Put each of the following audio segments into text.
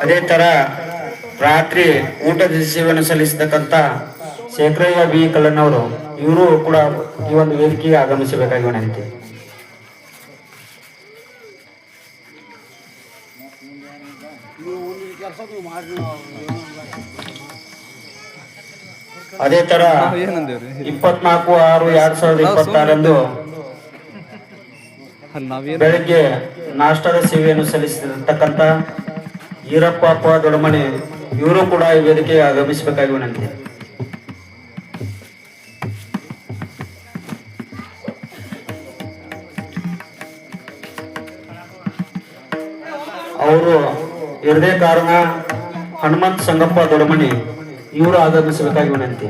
ಅದೇ ತರ ರಾತ್ರಿ ಊಟದ ಸೇವೆಯನ್ನು ಸಲ್ಲಿಸತಕ್ಕಂತ ಶೇಖರಯ್ಯ ಬಿ ಕಲ್ಲಣ್ಣವರು ಇವರು ಕೂಡ ಈ ಒಂದು ವೇದಿಕೆಗೆ ಆಗಮಿಸಬೇಕಾಗಿ ವಿನಂತಿ. ಅದೇ ತರ 24/6/2026 ಬೆಳಗ್ಗೆ ನಾಷ್ಟದ ಸೇವೆಯನ್ನು ಸಲ್ಲಿಸಿರ್ತಕ್ಕಂಥ ಈರಪ್ಪ ದೊಡಮನಿ ಇವರು ಕೂಡ ಈ ವೇದಿಕೆಗೆ ಆಗಮಿಸಬೇಕಾಗಿ ವಿನಂತಿ. ಅವರು ಇರದೇ ಕಾರಣ ಹನುಮಂತ ಸಂಗಪ್ಪ ದೊಡಮನಿ ಇವರು ಆಗಮಿಸಬೇಕಾಗಿ ವಿನಂತಿ.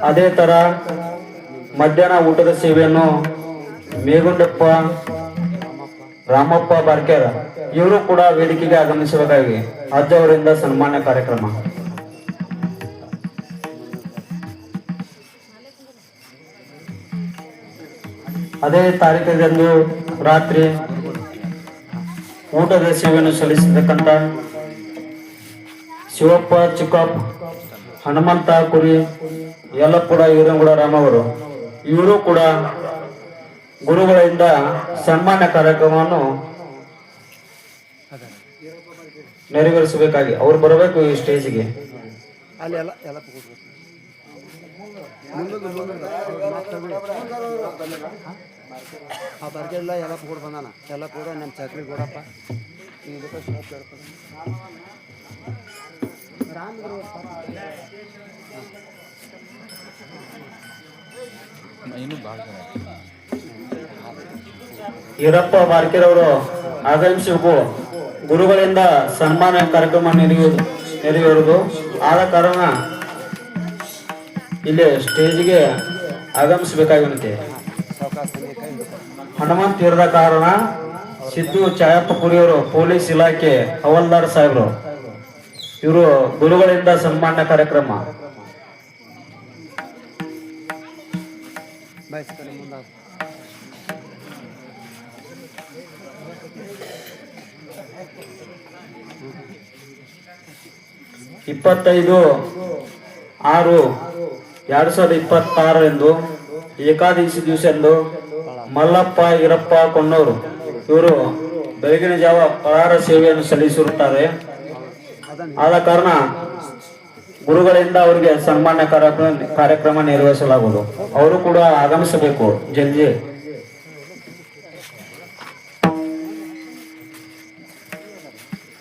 ಅದೇ ತರ ಮಧ್ಯಾಹ್ನ ಊಟದ ಸೇವೆಯನ್ನು ಮೇಗುಂಡಪ್ಪ ರಾಮಪ್ಪ ಬಾರ್ಕೇರ್ ಇವರು ಕೂಡ ವೇದಿಕೆಗೆ ಆಗಮಿಸಬೇಕಾಗಿ ಅಜ್ಜ ಅವರಿಂದ ಸನ್ಮಾನ್ಯ ಕಾರ್ಯಕ್ರಮ. ಅದೇ ತಾರೀಕಿನಂದು ರಾತ್ರಿ ಊಟದ ಸೇವೆಯನ್ನು ಸಲ್ಲಿಸತಕ್ಕಂಥ ಶಿವಪ್ಪ ಚಿಕ್ಕಪ್ಪ ಹನುಮಂತ ಕುರಿ ಯಲ್ಲಪ್ಪುಡ ಈರಂಗುಡ ರಾಮವರು ಇವರು ಕೂಡ ಗುರುಗಳಿಂದ ಸನ್ಮಾನ್ಯ ಕಾರ್ಯಕ್ರಮವನ್ನು ನೆರವೇರಿಸಬೇಕಾಗಿ ಅವ್ರು ಬರಬೇಕು ಈ ಸ್ಟೇಜ್ಗೆ. ಈರಪ್ಪ ಬಾರ್ಕೇರ್ ಅವರು ಆಗಮಿಸಬೇಕು. ಗುರುಗಳಿಂದ ಸನ್ಮಾನ ಕಾರ್ಯಕ್ರಮ ನೆರವೇರುವುದು ಆದ ಕಾರಣ ಇಲ್ಲಿ ಸ್ಟೇಜ್ಗೆ ಆಗಮಿಸಬೇಕಾಗಿರುತ್ತೆ. ಹನುಮಂತ ಇರದ ಕಾರಣ ಸಿದ್ದು ಚಾಯಪ್ಪ ಕುರಿಯವರು ಪೊಲೀಸ್ ಇಲಾಖೆ ಹವಲ್ದಾರ್ ಸಾಹೇಬರು ಇವರು ಗುರುಗಳಿಂದ ಸನ್ಮಾನ ಕಾರ್ಯಕ್ರಮ. ಇಪ್ಪತ್ತೈದು 6/2026 ಏಕಾದಶಿ ದಿವಸದಂದು ಮಲ್ಲಪ್ಪ ಈರಪ್ಪ ಕೊಣ್ಣೂರು ಇವರು ಬೆಳಗಿನ ಜಾವ ಪರಾರ ಸೇವೆಯನ್ನು ಸಲ್ಲಿಸಿರುತ್ತಾರೆ. ಆದ ಕಾರಣ ಗುರುಗಳಿಂದ ಅವರಿಗೆ ಸನ್ಮಾನ ಕಾರ್ಯಕ್ರಮ ನೆರವೇರಿಸಲಾಗುವುದು. ಅವರು ಕೂಡ ಆಗಮಿಸಬೇಕು ಜಲ್ದಿ.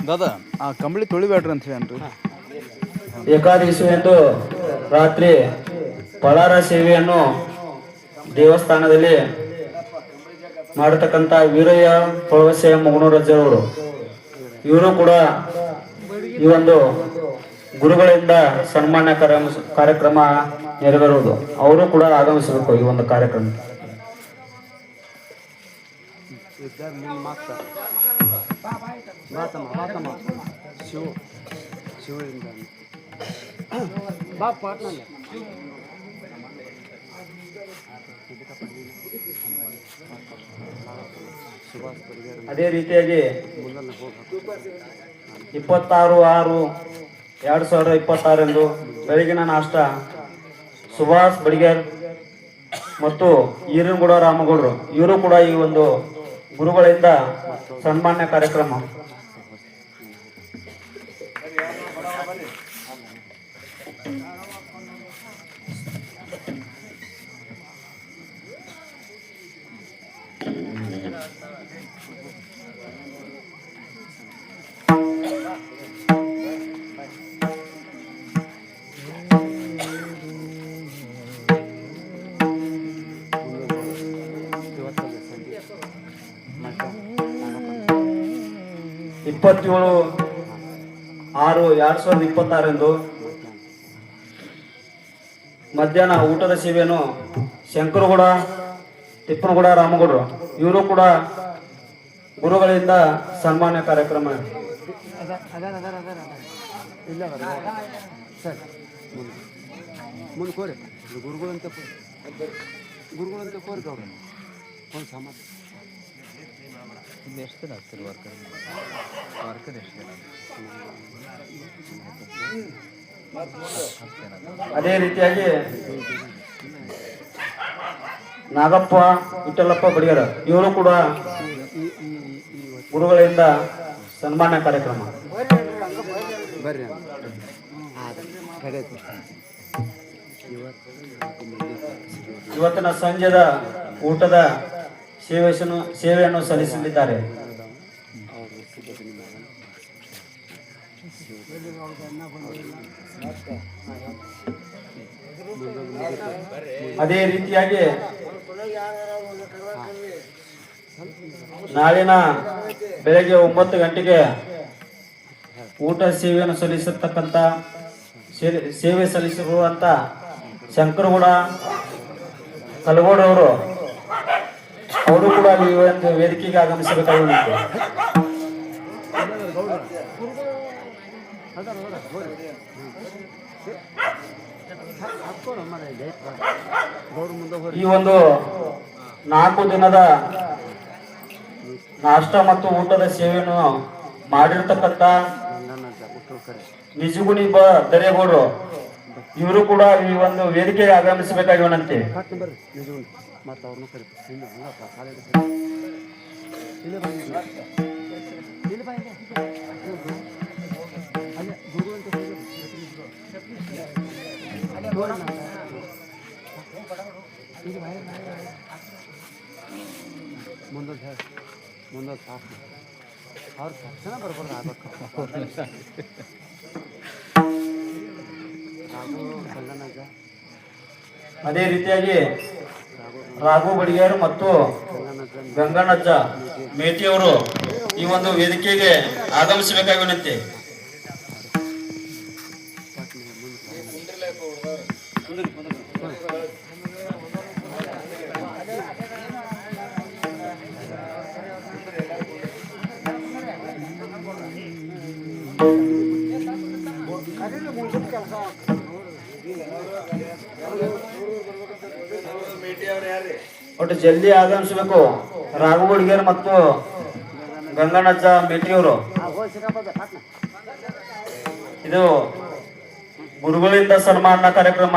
ದಾದಾ ಆ ಕಂಬಳಿ ತೊಳಿಬೇಡ್ರಿ ಅಂತ ಹೇಳಿ ಏಕಾದಶಿ ಎಂದು ರಾತ್ರಿ ಪಳಾರ ಸೇವೆಯನ್ನು ದೇವಸ್ಥಾನದಲ್ಲಿ ಮಾಡತಕ್ಕಂಥ ವೀರಯ್ಯ ಪೊಳವಸೆಯ ಮುಗನೂರಜ್ಜರವರು ಇವರು ಕೂಡ ಈ ಒಂದು ಗುರುಗಳಿಂದ ಸನ್ಮಾನ ಕಾರ್ಯಕ್ರಮ ನೆರವೇರುವುದು. ಅವರು ಕೂಡ ಆಗಮಿಸಬೇಕು ಈ ಒಂದು ಕಾರ್ಯಕ್ರಮ. ಅದೇ ರೀತಿಯಾಗಿ 26/6/2026 ಬೆಳಗಿನ ನಾಷ್ಟ ಸುಭಾಷ್ ಬಡಿಗೇರ್ ಮತ್ತು ಈರನಗೌಡ ರಾಮಗೌಡರು ಇವರು ಕೂಡ ಈ ಒಂದು ಗುರುಗಳಿಂದ ಸನ್ಮಾನ್ಯ ಕಾರ್ಯಕ್ರಮ. ಇಪ್ಪತ್ತೇಳು 6/2026 ಮಧ್ಯಾಹ್ನ ಊಟದ ಸೇವೆಯನ್ನು ಶಂಕರಗೌಡ ತಿಪ್ಪನಗೌಡ ರಾಮಗೌಡರು ಇವರು ಕೂಡ ಗುರುಗಳಿಂದ ಸನ್ಮಾನ್ಯ ಕಾರ್ಯಕ್ರಮ. ಮುಂದೆ ಕೋರಿ ಗುರುಗಳಂತ ಗುರುಗಳಂತ ಕೋರಿ ಅವ್ರು ಒಂದು ಸಮಾಜ ಇಲ್ಲಿ ಎಷ್ಟು ದಿನ ಆಗ್ತೀರಿ ವರ್ಕರ್ ಎಷ್ಟು ದಿನ ಅದೇ ರೀತಿಯಾಗಿ ನಾಗಪ್ಪ ವಿಠಲಪ್ಪ ಬಡಿಗರ ಇವರು ಕೂಡ ಗುರುಗಳಿಂದ ಸನ್ಮಾನ ಕಾರ್ಯಕ್ರಮ. ಬರ್ರಿ ಇವತ್ತಿನ ಸಂಜೆದ ಊಟದ ಸೇವೆಯನ್ನು ಸಲ್ಲಿಸಲಿದ್ದಾರೆ. ಅದೇ ರೀತಿಯಾಗಿ ನಾಳಿನ ಬೆಳಗ್ಗೆ 9 ಗಂಟೆಗೆ ಊಟ ಸೇವೆಯನ್ನು ಸಲ್ಲಿಸತಕ್ಕಂಥ ಸೇವೆ ಸಲ್ಲಿಸಿರುವಂತ ಶಂಕರಗೌಡ ಕಲಗೋಡವರು ಅವರು ಕೂಡ ಈ ಒಂದು ವೇದಿಕೆಗೆ ಆಗಮಿಸಬೇಕಾಗಿದೆ. ಈ ಒಂದು 4 ದಿನದ ನಾಷ್ಟ ಮತ್ತು ಊಟದ ಸೇವೆಯನ್ನು ಮಾಡಿರ್ತಕ್ಕಂಥ ನಿಜಗುಣಿ ದರೇಗೌಡರು ಇವರು ಕೂಡ ಈ ಒಂದು ವೇದಿಕೆಗೆ ಆಗಮಿಸಬೇಕಾಗಿ ವಿನಂತಿ. ಮುಂದೆ ಅವ್ರ ತಕ್ಷಣ ಬರ್ಬಾರ್ದು ಆಗ್ಬೇಕು. ಅದೇ ರೀತಿಯಾಗಿ ರಾಘು ಬಡಿಗೇರು ಮತ್ತು ಗಂಗಣ್ಣಜ್ಜ ಮೇಟಿಯವರು ಈ ಒಂದು ವೇದಿಕೆಗೆ ಆಗಮಿಸಬೇಕಾಗಿ ವಿನಂತಿ. ಒಟ್ಟು ಜಲ್ದಿ ಆಗಮಿಸಬೇಕು. ರಾಘು ಬಡಿಗೇರ್ ಮತ್ತು ಗಂಗಣ್ಣಜ್ಜ ಮೇಟಿಯವರು ಇದು ಗುರುಗಳಿಂದ ಸನ್ಮಾನ ಕಾರ್ಯಕ್ರಮ.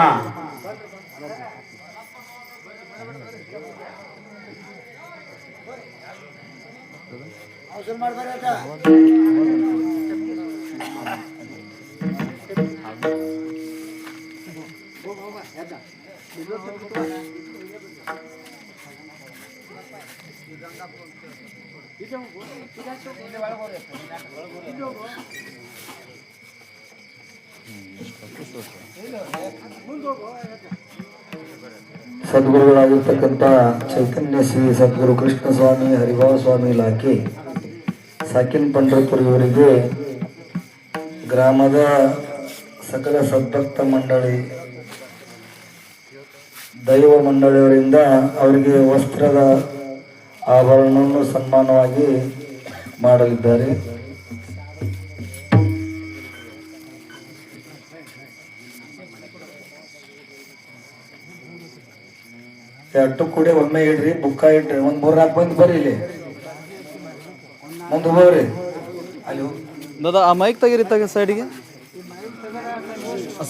ಸದ್ಗುರುಗಳಾಗಿರ್ತಕ್ಕಂಥ ಚೈತನ್ಯ ಶ್ರೀ ಸದ್ಗುರು ಕೃಷ್ಣ ಸ್ವಾಮಿ ಹರಿಭಾವ ಸ್ವಾಮಿ ಇಲಾಖೆ ಸಾಕಿನ್ ಪಂಡ್ರಪುರ ಇವರಿಗೆ ಗ್ರಾಮದ ಸಕಲ ಸದ್ಭಕ್ತ ಮಂಡಳಿ ದೈವ ಮಂಡಳಿಯವರಿಂದ ಅವರಿಗೆ ವಸ್ತ್ರದ ಆಭರಣವನ್ನು ಸನ್ಮಾನವಾಗಿ ಮಾಡಲಿದ್ದಾರೆ. ಅಟ್ಟು ಕೂಡ ಒಮ್ಮೆ ಇಡ್ರಿ, ಬುಕ್ಕ ಇಡ್ರಿ, ಒಂದ್ 3-4 ಮಂದಿ ಬರ್ರಿ, ಇಲ್ಲಿ ಮುಂದೆ ಹೋಗ್ರಿ. ಅಲ್ಲಿ ದಾದಾ ಆ ಮೈಕ್ ತೆಗೀರಿ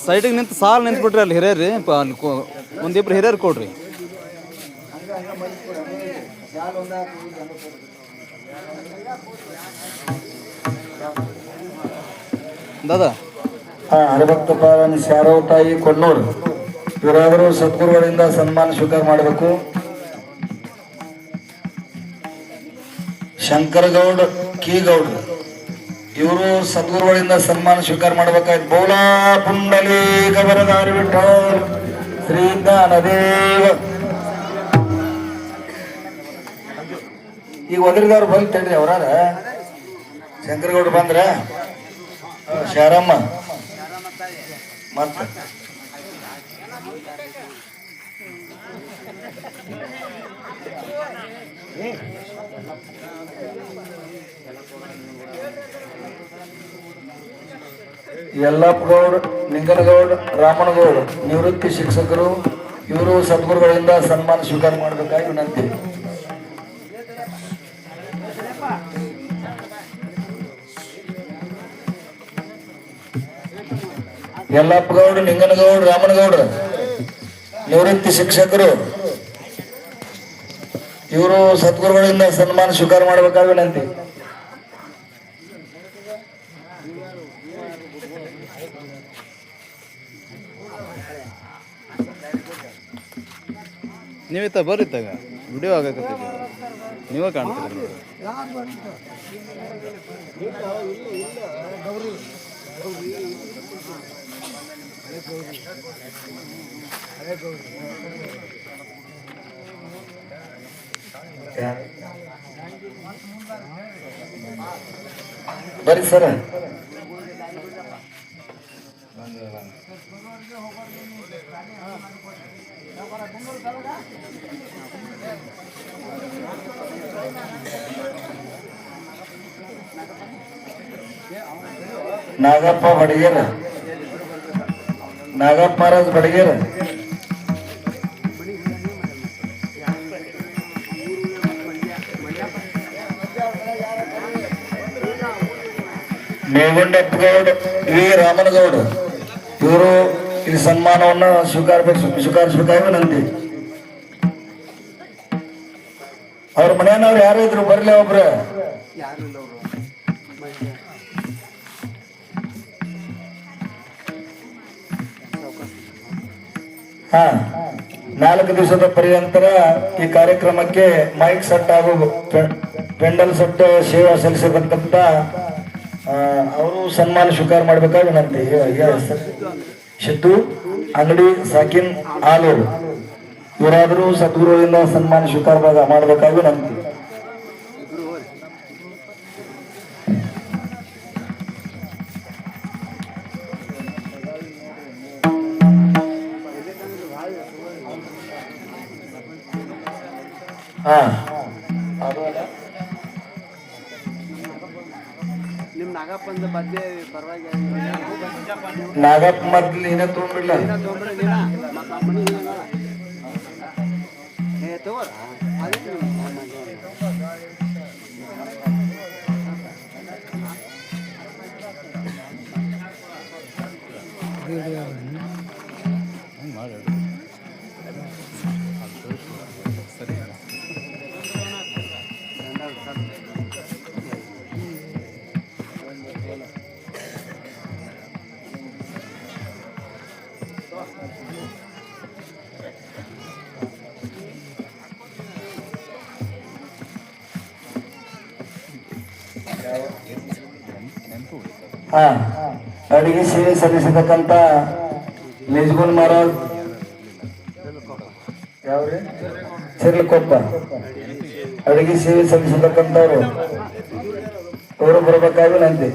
ಸೈಡಿಗೆ ನಿಂತು ಸಾಲ್ ನಿಂತ್ಬಿಟ್ರಿ. ಅಲ್ಲಿ ಹಿರಿಯರ್ರಿ ಅಲ್ಲಿ ಒಂದಿಬ್ರು ಹಿರಿಯರು ಕೊಡ್ರಿ. ದಾದಾ ಹರಿಭಕ್ತ ಪಾಲನೆ ಶಾರವ ತಾಯಿ ಕೊಣ್ಣೂರು ಇವರಾದರೂ ಸದ್ಗುರುಗಳಿಂದ ಸನ್ಮಾನ ಸ್ವೀಕಾರ ಮಾಡಬೇಕು. ಶಂಕರಗೌಡ ಕೀಗೌಡ ಇವರು ಸದ್ಗುರುಗಳಿಂದ ಸನ್ಮಾನ ಸ್ವೀಕಾರ ಮಾಡಬೇಕಾಯ್ತು. ಬೋಲಾ ಪುಂಡಲಿ ಗಬರದಾರಿ ವಿಠಲ್ ಶ್ರೀ ಜ್ಞಾನದೇವ. ಈಗ ಒದರಿದವ್ರು ಬಂದು ತಡ್ರಿ, ಅವರಾರ ಶಂಕರಗೌಡ ಬಂದ್ರ ಶಾರಮ್ಮ ಮತ್ತ ಯಲ್ಲಪ್ಪಗೌಡ್, ನಿಂಗನಗೌಡ್, ರಾಮನಗೌಡ್ ನಿವೃತ್ತಿ ಶಿಕ್ಷಕರು. ಇವರು ಸದ್ಗುರುಗಳಿಂದ ಸನ್ಮಾನ ಸ್ವೀಕಾರ ಮಾಡಬೇಕಾಗಿ ವಿನಂತಿ. ಯಲ್ಲಪ್ಪಗೌಡ್, ನಿಂಗನಗೌಡ್, ರಾಮನಗೌಡ ನಿವೃತ್ತಿ ಶಿಕ್ಷಕರು. ಇವರು ಸದ್ಗುರುಗಳಿಂದ ಸನ್ಮಾನ ಸ್ವೀಕಾರ ಮಾಡಬೇಕಾಗಿ ವಿನಂತಿ. ನೀವಿತ್ತ ಬರ್ರಿ ತಗ ವಿಡಿಯೋ ಆಗಕತ್ತೈತಿ, ನೀವೇ ಕಾಣ್ತೀರಿ ನೋಡಿ. ಬರ್ರಿ ಸರ್. ನಾಗಪ್ಪ ಬಡಗೇರ, ನಾಗಪ್ಪ ಮಹಾರಾಜ್ ಬಡಗೇರ. ಮೇಗುಂಡಪ್ಪಗೌಡ್, ವಿ ರಾಮನಗೌಡ ಇವರು ಈ ಸನ್ಮಾನವನ್ನು ಸ್ವೀಕರಿಸಬೇಕಾಗಿ ವಿನಂತಿ. ಅವ್ರ ಮನೆಯವ್ರು ಯಾರು ಇದ್ರು ಬರ್ಲಿ ಒಬ್ರ. ಹಾ, 4 ದಿವಸದ ಪರ್ಯಂತರ ಈ ಕಾರ್ಯಕ್ರಮಕ್ಕೆ ಮೈಕ್ ಸೆಟ್ ಹಾಗೂ ಪೆಂಡಲ್ ಸೆಟ್ ಸೇವೆ ಸಲ್ಲಿಸತಕ್ಕಂತ ಅವರು ಸನ್ಮಾನ ಸ್ವೀಕಾರ ಮಾಡಬೇಕಾಗಿ ವಿನಂತಿ. ಸಿದ್ದು ಅಂಗಡಿ, ಸಾಕಿನ್ ಆಲೂರು ಇವರಾದರೂ ಸದ್ಗುರುವಿಂದ ಸನ್ಮಾನ ಸ್ವೀಕಾರ ಮಾಡಬೇಕಾಗಿ ವಿನಂತಿ. ಹಾ, ನಿಮ್ಮ ನಾಗಪ್ಪಂದ ಬದ್ದೆ ಪರವಾಗಿ ನಾಗಪ್ಪ ಮೊದ್ಲು ಏನ ತೊಗೊಂಡ್ಬಿಡ್ಲ. ತಗೋರ ಮಾಡಿ ಸರಿ. ಹಾ, ಅಡಿಗೆ ಸೇವೆ ಸಲ್ಲಿಸತಕ್ಕಂತ ನಿಜಗುಲ್ ಮಹಾರಾಜ್ ಯಾವ್ರಿ ಸಿರ್ಲಕೊಪ್ಪ ಅಡಿಗೆ ಸೇವೆ ಸಲ್ಲಿಸತಕ್ಕಂಥವ್ರು ಅವರು ಬರ್ಬೇಕಾಗಿ ವಿನಂತಿ.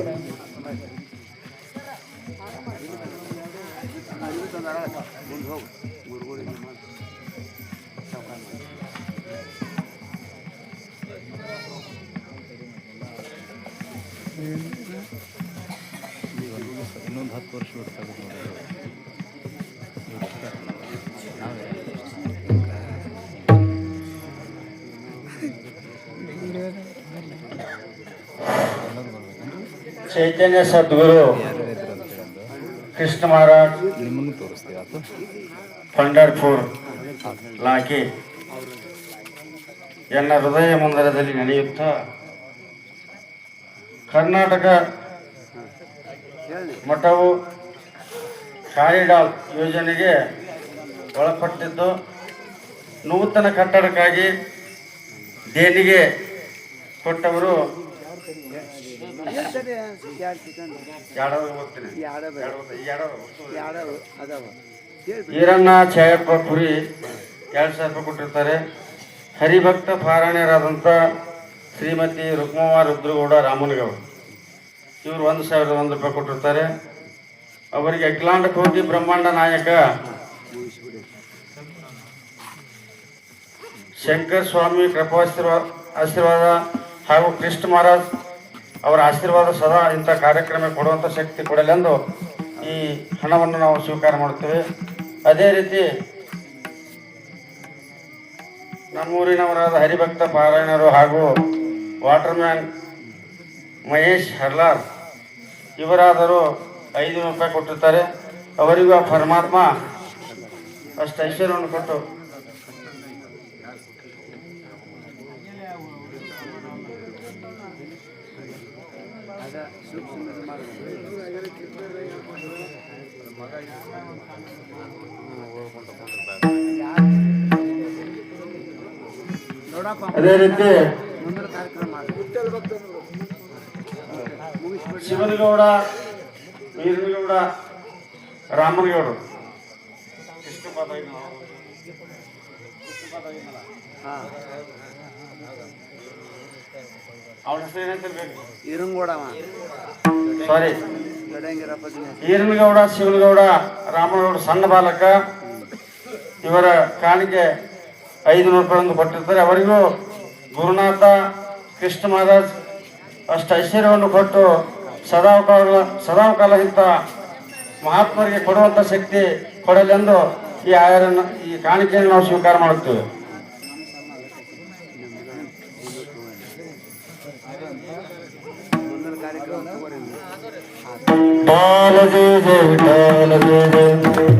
ಇನ್ನೊಂದು 10 ವರ್ಷ ಬಿಡ್ತಾಗುತ್ತೆ ಚೈತನ್ಯ ಸದ್ಗುರು ಕೃಷ್ಣ ಮಹಾರಾಜ್ ನಿಮ್ಮನ್ನು ತೋರಿಸ್ತೀವಿ ಆತು. ಪಂಡರ್ಪುರ್ ಲಾಕಿ ಎನ್ನ ಹೃದಯ ಮಂದಿರದಲ್ಲಿ ನಡೆಯುತ್ತಾ ಕರ್ನಾಟಕ ಮಠವು ಕಾರಿಡಾರ್ ಯೋಜನೆಗೆ ಒಳಪಟ್ಟಿದ್ದು ನೂತನ ಕಟ್ಟಡಕ್ಕಾಗಿ ದೇಣಿಗೆ ಕೊಟ್ಟವರು ಈರಣ್ಣ ಛಾಯಪ್ಪ ಪುರಿ 2,000 ರೂಪಾಯಿ ಕೊಟ್ಟಿರ್ತಾರೆ. ಹರಿಭಕ್ತ ಪಾರಾಯಣರಾದಂಥ ಶ್ರೀಮತಿ ರುಕ್ಮವ್ವ ರುದ್ರಗೌಡ ರಾಮನಗೌಡ ಇವರು 1,001 ರೂಪಾಯಿ ಕೊಟ್ಟಿರ್ತಾರೆ. ಅವರಿಗೆ ಅಖಿಲಾಂಡ ಕೋಟಿ ಬ್ರಹ್ಮಾಂಡ ನಾಯಕ ಶಂಕರ್ ಸ್ವಾಮಿ ಕೃಪಾಶೀರ್ವಾದ ಹಾಗೂ ಕೃಷ್ಣ ಮಹಾರಾಜ್ ಅವರ ಆಶೀರ್ವಾದ ಸದಾ ಇಂಥ ಕಾರ್ಯಕ್ರಮ ಕೊಡುವಂಥ ಶಕ್ತಿ ಕೊಡಲೆಂದು ಈ ಹಣವನ್ನು ನಾವು ಸ್ವೀಕಾರ ಮಾಡುತ್ತೇವೆ. ಅದೇ ರೀತಿ ನಮ್ಮೂರಿನವರಾದ ಹರಿಭಕ್ತ ಪಾರಾಯಣರು ಹಾಗೂ ವಾಟರ್ಮ್ಯಾನ್ ಮಹೇಶ್ ಹರ್ಲಾರ್ ಇವರಾದರೂ 500 ರೂಪಾಯಿ ಕೊಟ್ಟಿರ್ತಾರೆ. ಅವರಿಗೂ ಆ ಪರಮಾತ್ಮ ಅಷ್ಟು ಐಶ್ವರ್ಯವನ್ನು ಕೊಟ್ಟು ಅದೇ ರೀತಿ ಶಿವನಗೌಡ, ವೀರನಗೌಡ, ರಾಮನಗೌಡರು ಅವನ ಹೆಸರು ಏನಂತಿರ್ಬೇಕು? ಸಾರಿ, ಈರನಗೌಡ, ಶಿವನಗೌಡ, ರಾಮನಗೌಡ ಸಣ್ಣ ಬಾಲಕ ಇವರ ಕಾಣಿಕೆ 500 ರೂಪಾಯಿ ಕೊಟ್ಟಿರ್ತಾರೆ. ಅವರಿಗೂ ಗುರುನಾಥ ಕೃಷ್ಣ ಮಹಾರಾಜ್ ಅಷ್ಟು ಐಶ್ವರ್ಯವನ್ನು ಕೊಟ್ಟು ಸದಾಕಾಲ ಇಂಥ ಮಹಾತ್ಮರಿಗೆ ಕೊಡುವಂಥ ಶಕ್ತಿ ಕೊಡಲೆಂದು ಈ ಕಾಣಿಕೆಯನ್ನು ನಾವು ಸ್ವೀಕಾರ ಮಾಡುತ್ತೇವೆ. ವಿಠಲ ಜಯ ಜಯ ವಿಠಲ ಜಯ ಜಯ